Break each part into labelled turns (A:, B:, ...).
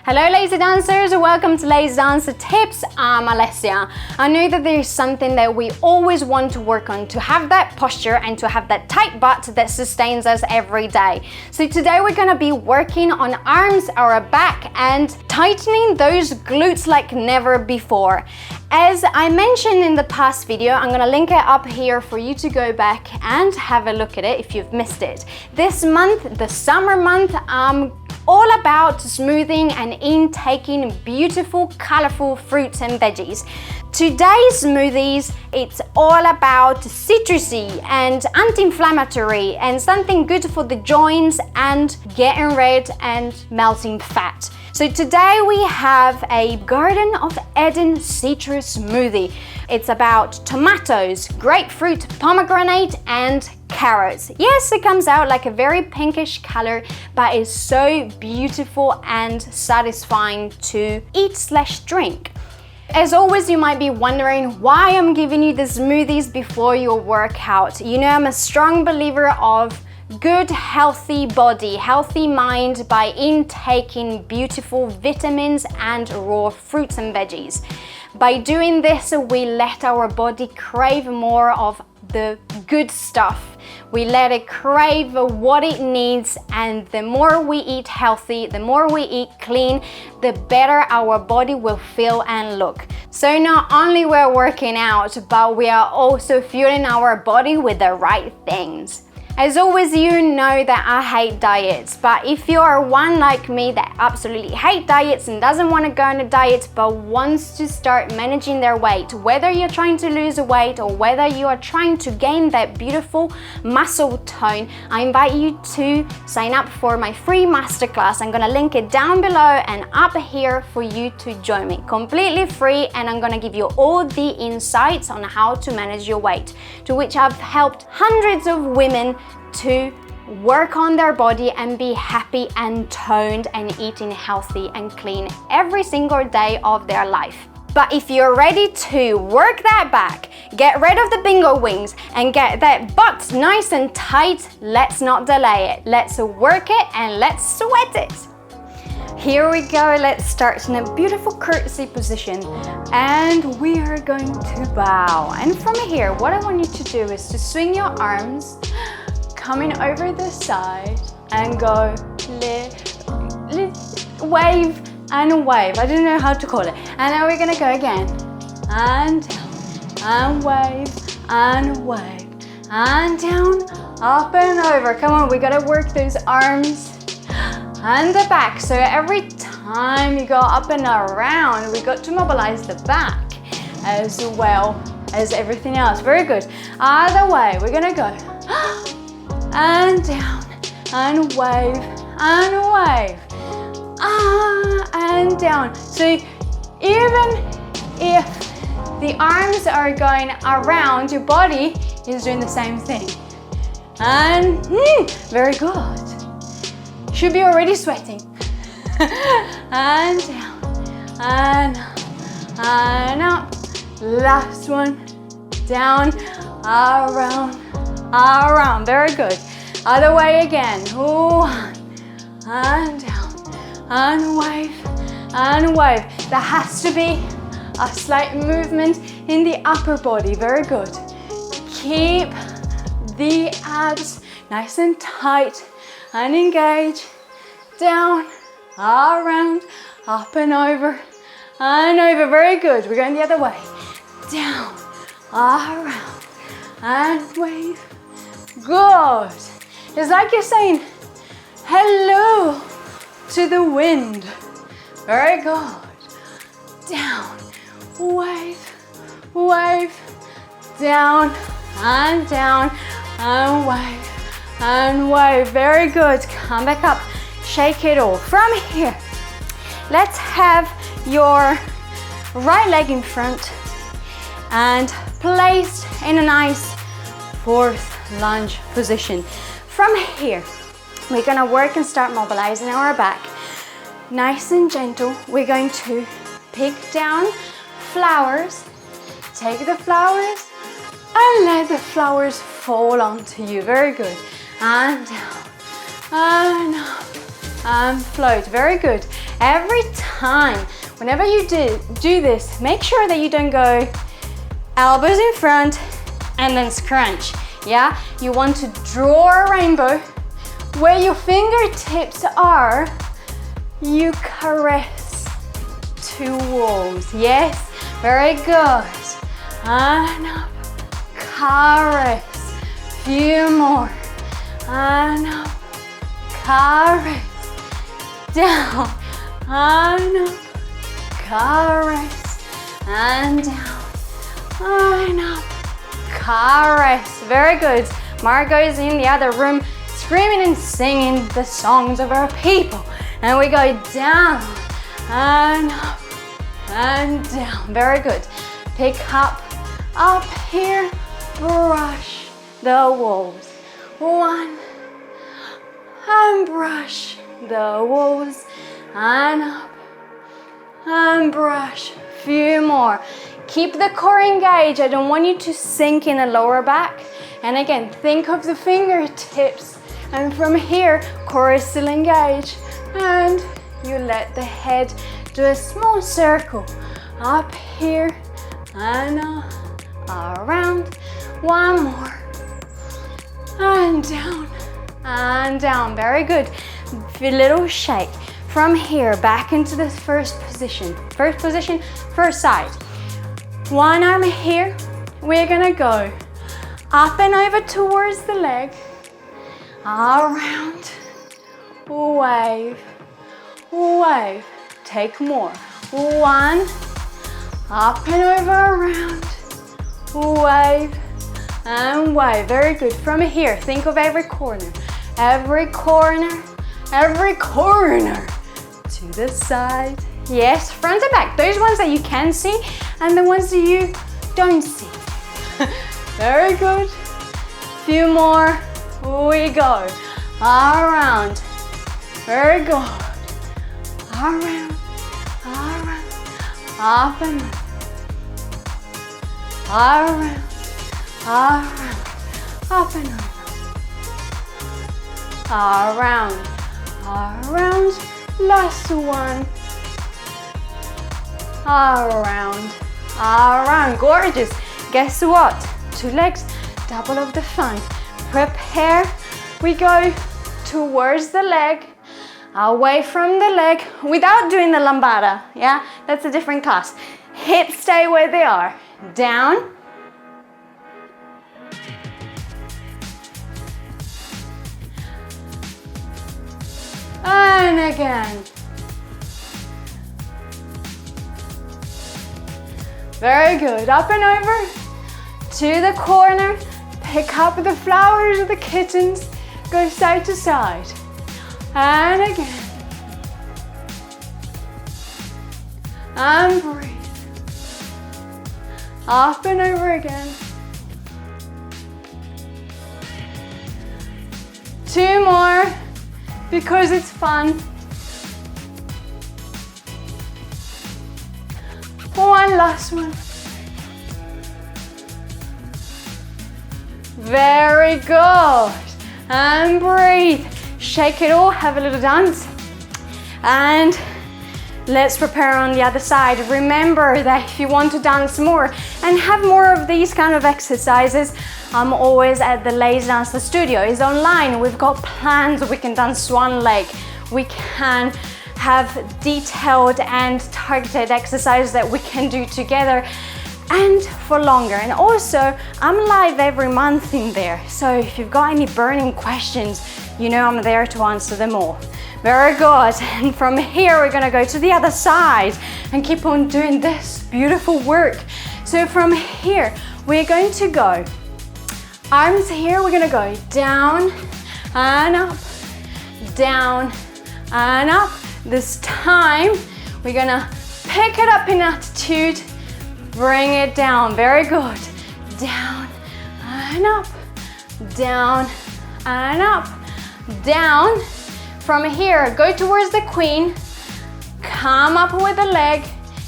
A: Hello lazy dancers, welcome to Lazy Dancer Tips. I'm Alessia. I know that there's something that we always want to work on, to have that posture and to have that tight butt that sustains us every day. So today we're gonna be working on arms, our back, and tightening those glutes like never before. As I mentioned in the past video, I'm gonna link it up here for you to go back and have a look at it if you've missed it. This month, the summer month, all about smoothing and intaking beautiful, colorful fruits and veggies. Today's smoothies, it's all about citrusy and anti-inflammatory and something good for the joints and getting rid and melting fat. So today we have a Garden of Eden citrus smoothie. It's about tomatoes, grapefruit, pomegranate, and carrots. Yes, it comes out like a very pinkish color, but it's so beautiful and satisfying to eat/drink. As always, you might be wondering why I'm giving you the smoothies before your workout. You know, I'm a strong believer of good, healthy body, healthy mind by intaking beautiful vitamins and raw fruits and veggies. By doing this, we let our body crave more of the good stuff. We let it crave what it needs, and the more we eat healthy, the more we eat clean, the better our body will feel and look. So not only we're working out, but we are also fueling our body with the right things. As always, you know that I hate diets, but if you are one like me that absolutely hate diets and doesn't want to go on a diet but wants to start managing their weight, whether you're trying to lose weight or whether you are trying to gain that beautiful muscle tone, I invite you to sign up for my free masterclass. I'm gonna link it down below and up here for you to join me. Completely free, and I'm gonna give you all the insights on how to manage your weight, to which I've helped hundreds of women to work on their body and be happy and toned and eating healthy and clean every single day of their life. But if you're ready to work that back, get rid of the bingo wings and get that butt nice and tight, let's not delay it. Let's work it and let's sweat it. Here we go, let's start in a beautiful curtsy position, and we are going to bow. And from here, what I want you to do is to swing your arms, coming over the side and go wave and wave. I don't know how to call it. And now we're gonna go again. And down, and wave, and wave, and down, up and over. Come on, we gotta work those arms and the back. So every time you go up and around, we got to mobilize the back as well as everything else. Very good. Other way, we're gonna go and down, and wave, and wave, and down. So even if the arms are going around, your body is doing the same thing. And very good. Should be already sweating. And down, and up. Last one, down, around, around. Very good. Other way again. And down, and wave, and wave. There has to be a slight movement in the upper body. Very good. Keep the abs nice and tight and engage. Down, around, up and over, and over. Very good. We're going the other way. Down, around, and wave. Good. It's like you're saying hello to the wind. Very good. Down, wave, wave, down, and wave, and wave. Very good. Come back up. Shake it all. From here, let's have your right leg in front and placed in a nice fourth lunge position. From here, we're gonna work and start mobilizing our back. Nice and gentle, we're going to pick down flowers. Take the flowers and let the flowers fall onto you. Very good. And down, and up, and float. Very good. Every time, whenever you do this, make sure that you don't go elbows in front and then scrunch. Yeah, you want to draw a rainbow. Where your fingertips are, you caress two walls. Yes, very good. And up, caress. Few more. And up, caress. Down, and up, caress. And down, and up, caress. Very good. Margot's in the other room screaming and singing the songs of our people. And we go down, and up, and down. Very good. Pick up here, brush the walls. One, and brush the walls, and up, and brush. Few more. Keep the core engaged. I don't want you to sink in the lower back. And again, think of the fingertips. And from here, core is still engaged. And you let the head do a small circle. Up here, and around. One more. And down, and down. Very good. A little shake. From here, back into the first position. First position, first side. One arm here. We're gonna go up and over towards the leg. Around. Wave. Wave. Take more. One. Up and over, around. Wave. And wave. Very good. From here, think of every corner. Every corner. Every corner. To the side. Yes, front and back. Those ones that you can see and the ones that you don't see. Very good. Few more. We go. Around. Very good. Around. Around. Up and up. Around. Around. Up and over. Around. Around. Last one. Around. Around. Gorgeous. Guess what? Two legs, double of the fun. Prepare. We go towards the leg, away from the leg, without doing the lambada. Yeah, that's a different class. Hips stay where they are. Down. And again. Very good. Up and over to the corner. Pick up the flowers or the kittens. Go side to side. And again. And breathe. Up and over again. Two more. Because it's fun. One last one. Very good. And breathe. Shake it all, have a little dance. And let's prepare on the other side. Remember that if you want to dance more and have more of these kind of exercises, I'm always at the Lazy Dancer studio. It's online. We've got plans. We can dance Swan leg. We can have detailed and targeted exercises that we can do together and for longer. And also, I'm live every month in there. So if you've got any burning questions, you know I'm there to answer them all. Very good. And from here, we're gonna go to the other side and keep on doing this beautiful work. So from here, we're going to go arms here. We're gonna go down and up, down and up. This time, we're gonna pick it up in attitude, bring it down. Very good. Down and up, down and up, down. From here, go towards the queen, come up with the leg,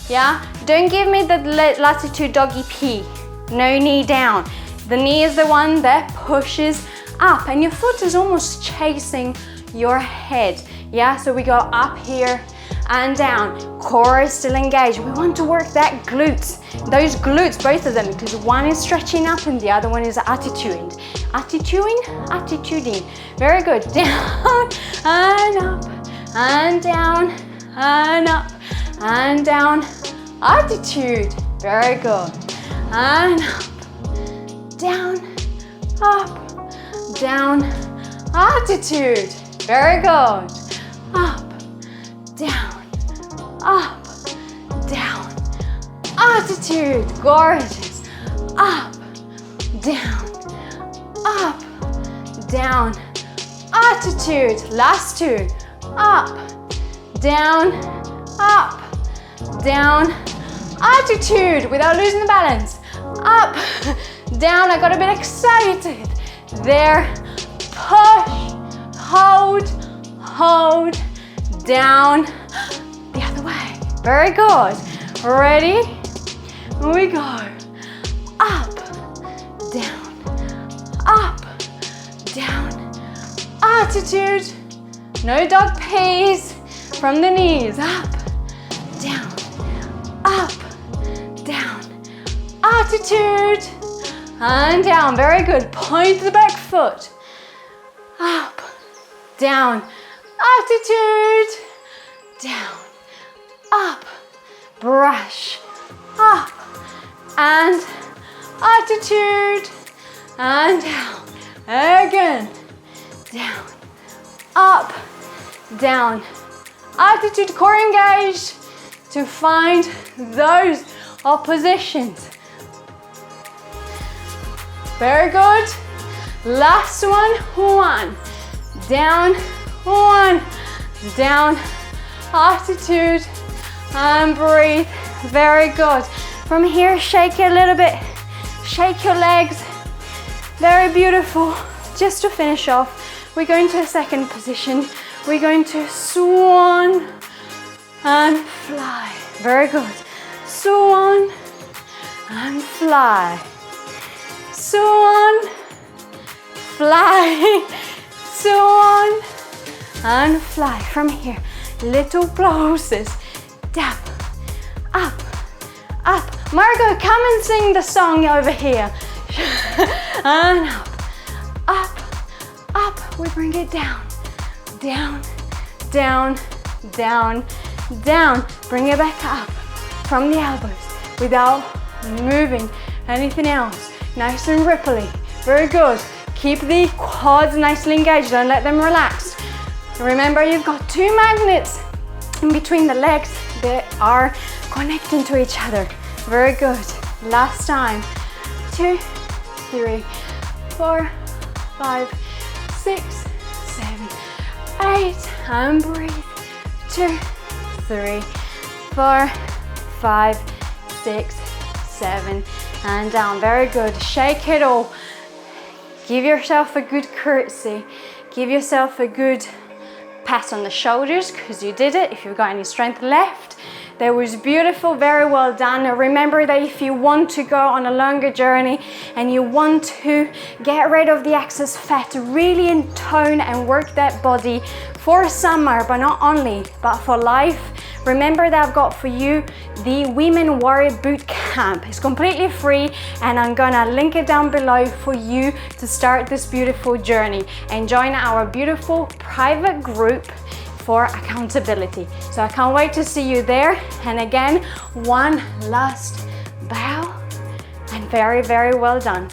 A: yeah? Don't give me the latitude doggy P, no knee down. The knee is the one that pushes up and your foot is almost chasing your head. Yeah, so we go up here and down. Core is still engaged. We want to work that glutes. Those glutes, both of them, because one is stretching up and the other one is attituding. Attituding. Very good. Down and up and down and up and down. Attitude. Very good. And up, down, up, down. Attitude. Very good. Up, down, up, down. Attitude. Gorgeous. Up, down, up, down. Attitude. Last two. Up, down, up, down. Attitude without losing the balance. Up, down. I got a bit excited. There. Push, hold, hold, down. The other way. Very good. Ready? Here we go. Up, down, up, down. Attitude. No dog peas. From the knees. Up, down, up, down. Attitude. And down. Very good. Point the back foot. Up, down. Attitude. Down, up. Brush. Up. And attitude. And down. Again. Down. Up. Down. Attitude, core engaged to find those oppositions. Very good. Last one. One. Down. One. Down. Attitude. And breathe. Very good. From here, shake it a little bit. Shake your legs. Very beautiful. Just to finish off, we're going to a second position. We're going to swan and fly. Very good. Swan and fly. Swan, fly. Swan and fly. From here, little pulses. Down, up, up. Margot, come and sing the song over here. And up, up. We bring it down, down, down, down, down. Bring it back up from the elbows without moving anything else. Nice and ripply. Very good. Keep the quads nicely engaged. Don't let them relax. Remember, you've got two magnets in between the legs that are connecting to each other. Very good. Last time. 2, 3, 4, 5, 6, 7, 8. And breathe. 2, 3, 4, 5, 6, 7. And down. Very good. Shake it all. Give yourself a good curtsy. Give yourself a good pat on the shoulders because you did it. If you've got any strength left, that was beautiful. Very well done. Now remember that if you want to go on a longer journey and you want to get rid of the excess fat, really intone and work that body for summer, but not only, but for life, remember that I've got for you the Women Warrior Bootcamp. It's completely free and I'm gonna link it down below for you to start this beautiful journey and join our beautiful private group for accountability. So I can't wait to see you there. And again, one last bow and very, very well done.